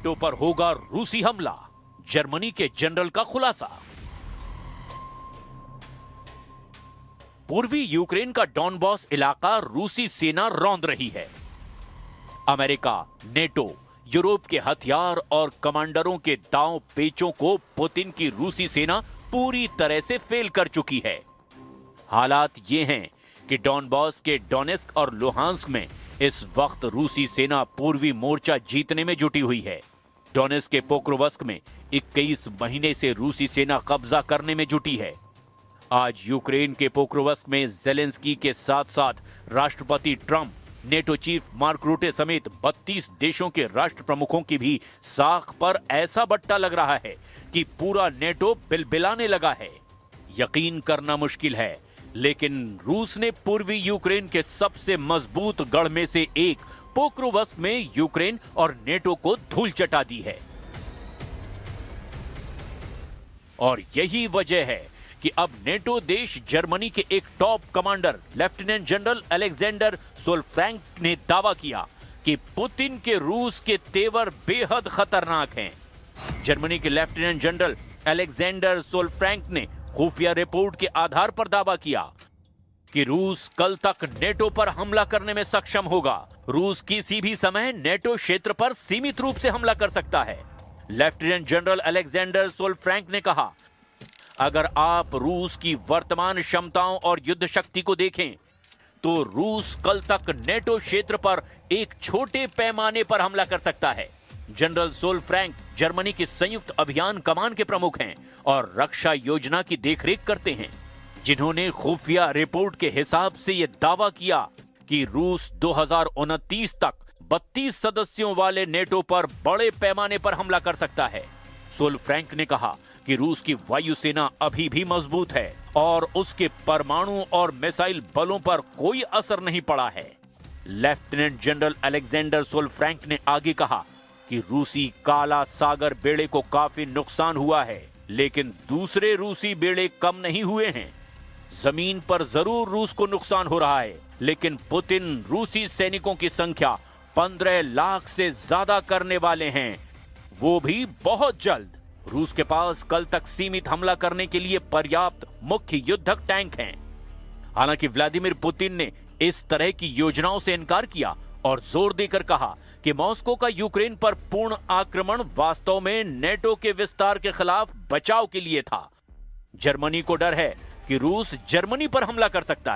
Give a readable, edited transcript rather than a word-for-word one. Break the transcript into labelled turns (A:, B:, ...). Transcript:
A: NATO पर होगा रूसी हमला, जर्मनी के जनरल का खुलासा। पूर्वी यूक्रेन का डॉनबॉस इलाका रूसी सेना रौंद रही है। अमेरिका, नेटो, यूरोप के हथियार और कमांडरों के दांव पेचों को पुतिन की रूसी सेना पूरी तरह से फेल कर चुकी है। हालात ये हैं कि डॉनबॉस के डोनेस्क और लुहांस्क में इस वक्त रूसी सेना पूर्वी मोर्चा जीतने में जुटी हुई है। डोनेस्क के पोक्रोवस्क में 21 महीने से रूसी सेना कब्जा करने में जुटी है। आज यूक्रेन के पोक्रोवस्क में जेलेंस्की के साथ साथ राष्ट्रपति ट्रंप, नेटो चीफ मार्क रूटे समेत 32 देशों के राष्ट्र प्रमुखों की भी साख पर ऐसा बट्टा लग रहा है कि पूरा नेटो बिलबिलाने लगा है। यकीन करना मुश्किल है, लेकिन रूस ने पूर्वी यूक्रेन के सबसे मजबूत गढ़ में से एक पोक्रोवस्क में यूक्रेन और नेटो को धूल चटा दी है। और यही वजह है कि अब नेटो देश जर्मनी के एक top commander lieutenant general Alexander Sollfrank ने दावा किया कि पुतिन के रूस के तेवर बेहद खतरनाक हैं। जर्मनी के लेफ्टिनेंट जनरल अलेक्जेंडर सोलफ्रैंक ने खुफिया रिपोर्ट के आधार पर दावा किया कि रूस कल तक नेटो पर हमला करने में सक्षम होगा। रूस किसी भी समय नेटो क्षेत्र पर सीमित रूप से हमला कर सकता है। लेफ्टिनेंट जनरल अलेक्जेंडर सोलफ्रैंक ने कहा, अगर आप रूस की वर्तमान क्षमताओं और युद्ध शक्ति को देखें तो रूस कल तक नेटो क्षेत्र पर एक छोटे पैमाने पर हमला कर सकता है। जनरल सोलफ्रैंक जर्मनी की संयुक्त अभियान कमान के प्रमुख हैं और रक्षा योजना की देखरेख करते हैं, जिन्होंने खुफिया रिपोर्ट के हिसाब से यह दावा किया कि रूस 2029 तक 32 सदस्यों वाले नेटो पर बड़े पैमाने पर हमला कर सकता है। सोलफ्रैंक ने कहा कि रूस की वायुसेना अभी भी मजबूत है और उसके परमाणु और मिसाइल बलों पर कोई असर नहीं पड़ा है। लेफ्टिनेंट जनरल अलेक्जेंडर सोलफ्रैंक ने आगे कहा कि रूसी काला सागर बेड़े को काफी नुकसान हुआ है, लेकिन दूसरे रूसी बेड़े कम नहीं हुए हैं। जमीन पर जरूर रूस को नुकसान हो रहा है, लेकिन पुतिन रूसी सैनिकों की संख्या 15 लाख से ज्यादा करने वाले हैं, वो भी बहुत जल्द। रूस के पास कल तक सीमित हमला करने के लिए पर्याप्त मुख्य युद्धक टैंक हैं। हालांकि व्लादिमीर पुतिन ने इस तरह की योजनाओं से इनकार किया और जोर देकर कहा कि मॉस्को का यूक्रेन पर पूर्ण आक्रमण वास्तव में नेटो के विस्तार के खिलाफ बचाव के लिए था। जर्मनी को डर है कि रूस जर्मनी पर हमला कर सकता